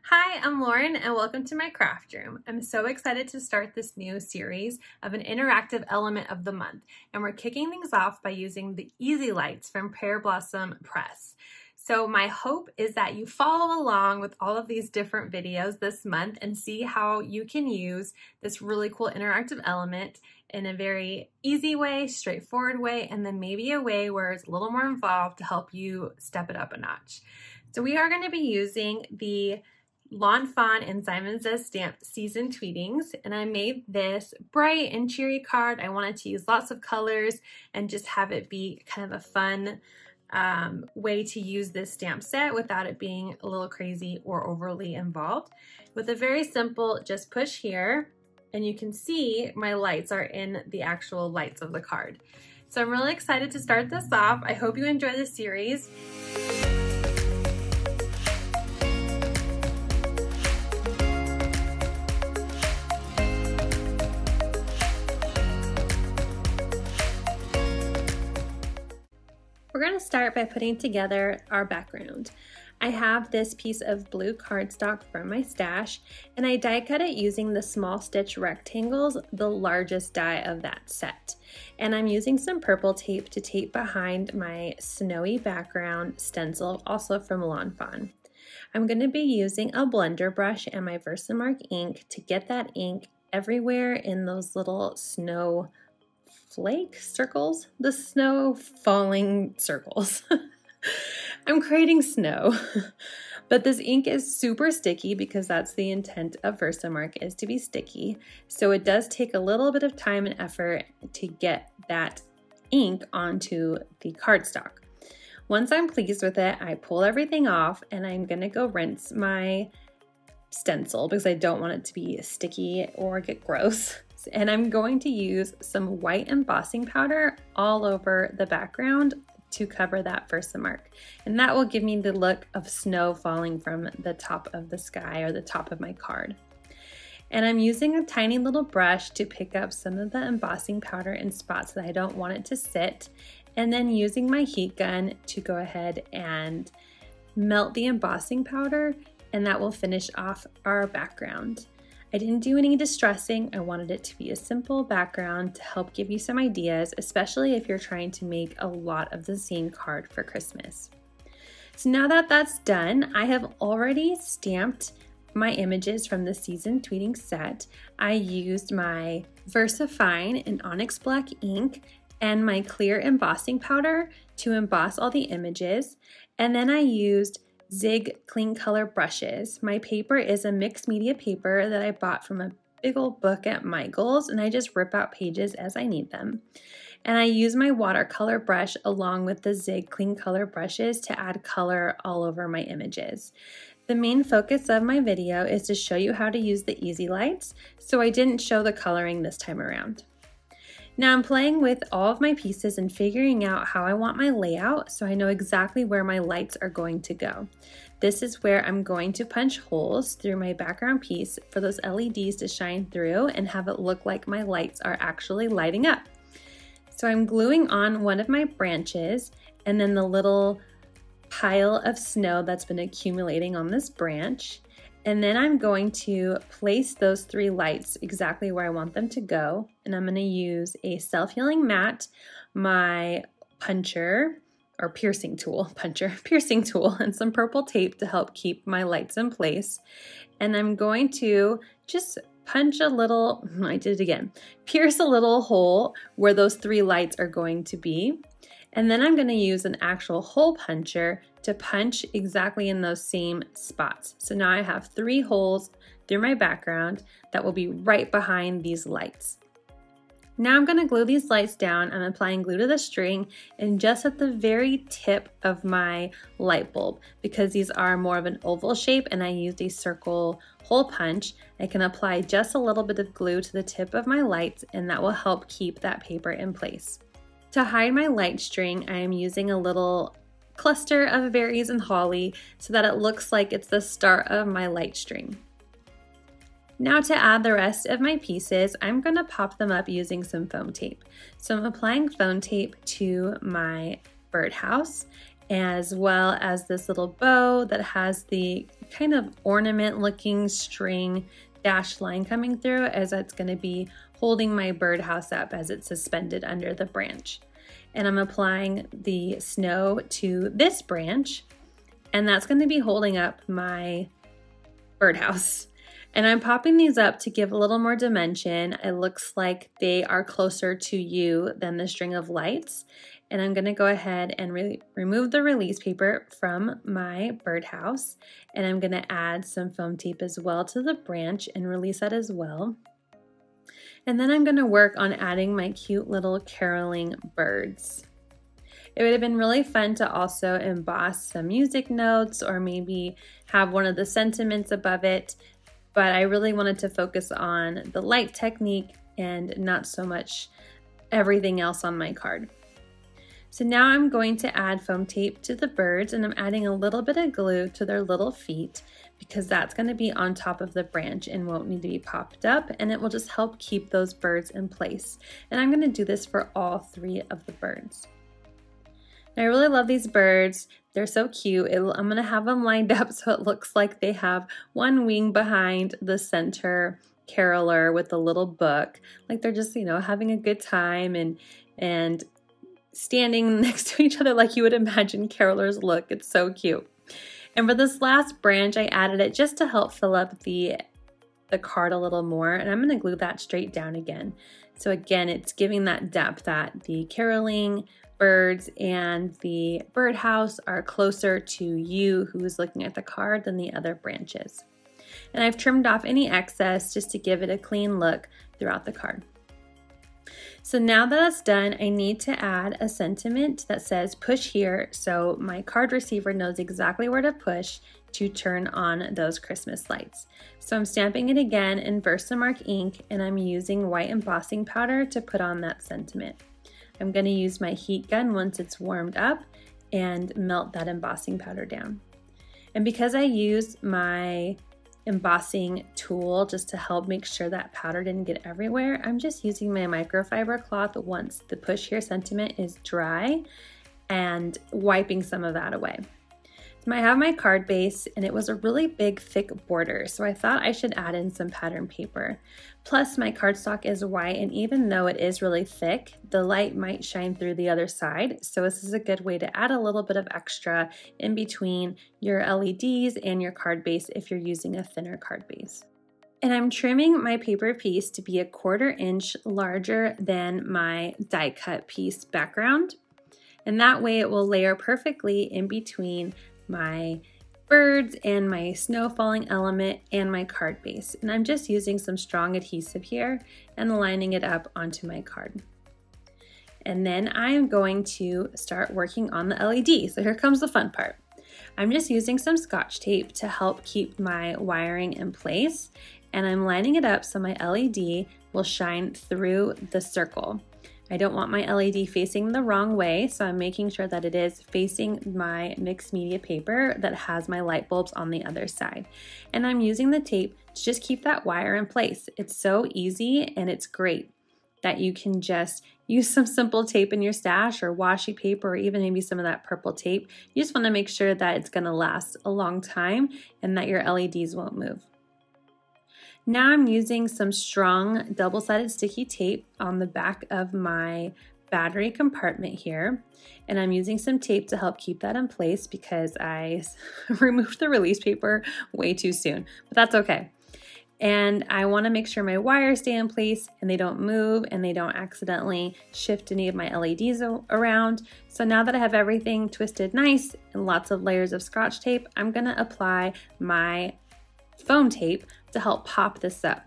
Hi, I'm Lauren and welcome to my craft room. I'm so excited to start this new series of an interactive element of the month, and we're kicking things off by using the Easy Lights from Pearblossom Press. So my hope is that you follow along with all of these different videos this month and see how you can use this really cool interactive element in a very easy way, straightforward way, and then maybe a way where it's a little more involved to help you step it up a notch. So we are going to be using the Fawn and Simon Says Stamp Season Tweetings, and I made this bright and cheery card. I wanted to use lots of colors and just have it be kind of a fun way to use this stamp set without it being a little crazy or overly involved. With a very simple just push here, and you can see my lights are in the actual lights of the card. So I'm really excited to start this off. I hope you enjoy this series. We're going to start by putting together our background. I have this piece of blue cardstock from my stash, and I die cut it using the small stitch rectangles, the largest die of that set. And I'm using some purple tape to tape behind my snowy background stencil, also from Fawn. I'm going to be using a blender brush and my VersaMark ink to get that ink everywhere in those little snow flake circles, the snow falling circles. I'm creating snow, but this ink is super sticky because that's the intent of VersaMark, is to be sticky. So it does take a little bit of time and effort to get that ink onto the cardstock. Once I'm pleased with it, I pull everything off and I'm gonna go rinse my stencil because I don't want it to be sticky or get gross. And I'm going to use some white embossing powder all over the background to cover that VersaMark. And that will give me the look of snow falling from the top of the sky or the top of my card. And I'm using a tiny little brush to pick up some of the embossing powder in spots that I don't want it to sit. And then using my heat gun to go ahead and melt the embossing powder, and that will finish off our background. I didn't do any distressing. I wanted it to be a simple background to help give you some ideas, especially if you're trying to make a lot of the same card for Christmas. So now that that's done, I have already stamped my images from the Season Tweeting set. I used my VersaFine and Onyx black ink and my clear embossing powder to emboss all the images. And then I used Zig clean color brushes. My paper is a mixed media paper that I bought from a big old book at Michael's, and I just rip out pages as I need them. And I use my watercolor brush along with the Zig clean color brushes to add color all over my images. The main focus of my video is to show you how to use the Easy Lights, so I didn't show the coloring this time around. Now I'm playing with all of my pieces and figuring out how I want my layout so I know exactly where my lights are going to go. This is where I'm going to punch holes through my background piece for those LEDs to shine through and have it look like my lights are actually lighting up. So I'm gluing on one of my branches and then the little pile of snow that's been accumulating on this branch. And then I'm going to place those three lights exactly where I want them to go. And I'm going to use a self-healing mat, my puncher or piercing tool, piercing tool, and some purple tape to help keep my lights in place. And I'm going to just punch a little, I did it again, pierce a little hole where those three lights are going to be. And then I'm going to use an actual hole puncher to punch exactly in those same spots. So now I have 3 holes through my background that will be right behind these lights. Now I'm going to glue these lights down. I'm applying glue to the string and just at the very tip of my light bulb, because these are more of an oval shape and I used a circle hole punch, I can apply just a little bit of glue to the tip of my lights, and that will help keep that paper in place. To hide my light string, I am using a little cluster of berries and holly so that it looks like it's the start of my light string. Now to add the rest of my pieces, I'm going to pop them up using some foam tape. So I'm applying foam tape to my birdhouse as well as this little bow that has the kind of ornament looking string dashed line coming through, as it's going to be holding my birdhouse up as it's suspended under the branch. And I'm applying the snow to this branch, and that's going to be holding up my birdhouse. And I'm popping these up to give a little more dimension. It looks like they are closer to you than the string of lights. And I'm going to go ahead and remove the release paper from my birdhouse. And I'm going to add some foam tape as well to the branch and release that as well. And then I'm going to work on adding my cute little caroling birds. It would have been really fun to also emboss some music notes or maybe have one of the sentiments above it, but I really wanted to focus on the light technique and not so much everything else on my card. So now I'm going to add foam tape to the birds, and I'm adding a little bit of glue to their little feet because that's going to be on top of the branch and won't need to be popped up, and it will just help keep those birds in place. And I'm going to do this for all 3 of the birds. I really love these birds. They're so cute. I'm going to have them lined up so it looks like they have one wing behind the center caroler with a little book. Like they're just, having a good time and standing next to each other like you would imagine carolers look. It's so cute. And for this last branch, I added it just to help fill up the card a little more, and I'm going to glue that straight down again. So again, it's giving that depth that the caroling birds and the birdhouse are closer to you who's looking at the card than the other branches. And I've trimmed off any excess just to give it a clean look throughout the card. So now that that's done, I need to add a sentiment that says push here, so my card receiver knows exactly where to push to turn on those Christmas lights. So I'm stamping it again in VersaMark ink, and I'm using white embossing powder to put on that sentiment. I'm going to use my heat gun once it's warmed up and melt that embossing powder down. And because I used my embossing tool just to help make sure that powder didn't get everywhere, I'm just using my microfiber cloth once the push here sentiment is dry and wiping some of that away. So I have my card base, and it was a really big thick border, so I thought I should add in some pattern paper. Plus my cardstock is white, and even though it is really thick, the light might shine through the other side, so this is a good way to add a little bit of extra in between your LEDs and your card base if you're using a thinner card base. And I'm trimming my paper piece to be 1/4 inch larger than my die cut piece background, and that way it will layer perfectly in between my birds and my snow falling element and my card base. And I'm just using some strong adhesive here and lining it up onto my card. And then I am going to start working on the LED. So here comes the fun part. I'm just using some Scotch tape to help keep my wiring in place, and I'm lining it up so my LED will shine through the circle. I don't want my LED facing the wrong way, so I'm making sure that it is facing my mixed media paper that has my light bulbs on the other side. And I'm using the tape to just keep that wire in place. It's so easy, and it's great that you can just use some simple tape in your stash or washi paper or even maybe some of that purple tape. You just want to make sure that it's going to last a long time and that your LEDs won't move. Now I'm using some strong double-sided sticky tape on the back of my battery compartment here, and I'm using some tape to help keep that in place because I removed the release paper way too soon, but that's okay. And I want to make sure my wires stay in place and they don't move and they don't accidentally shift any of my LEDs around. So now that I have everything twisted nice and lots of layers of Scotch tape, I'm going to apply my foam tape to help pop this up.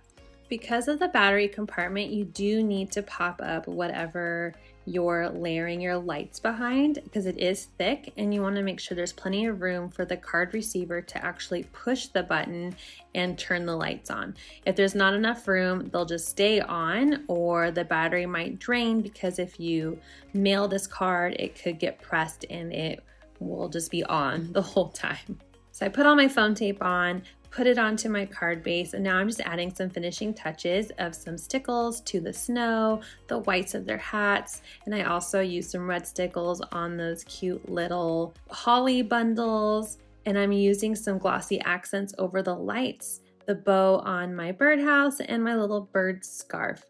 Because of the battery compartment, you do need to pop up whatever you're layering your lights behind because it is thick, and you want to make sure there's plenty of room for the card receiver to actually push the button and turn the lights on. If there's not enough room, they'll just stay on, or the battery might drain because if you mail this card, it could get pressed and it will just be on the whole time. So I put all my foam tape on, put it onto my card base, and now I'm just adding some finishing touches of some stickles to the snow, the whites of their hats, and I also use some red stickles on those cute little holly bundles, and I'm using some glossy accents over the lights, the bow on my birdhouse, and my little bird scarf.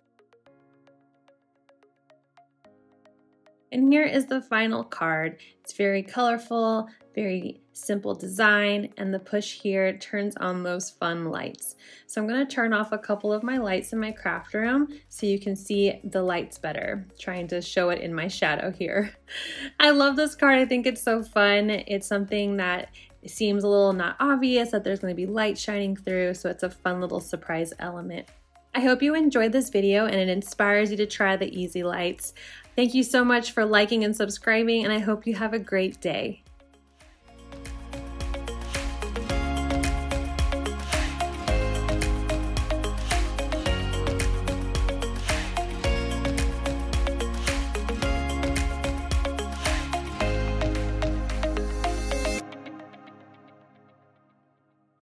And here is the final card. It's very colorful, very simple design, and the push here turns on those fun lights. So I'm going to turn off a couple of my lights in my craft room so you can see the lights better, trying to show it in my shadow here. I love this card. I think it's so fun. It's something that seems a little not obvious, that there's going to be light shining through, so it's a fun little surprise element. I hope you enjoyed this video and it inspires you to try the easy lights. Thank you so much for liking and subscribing, and I hope you have a great day.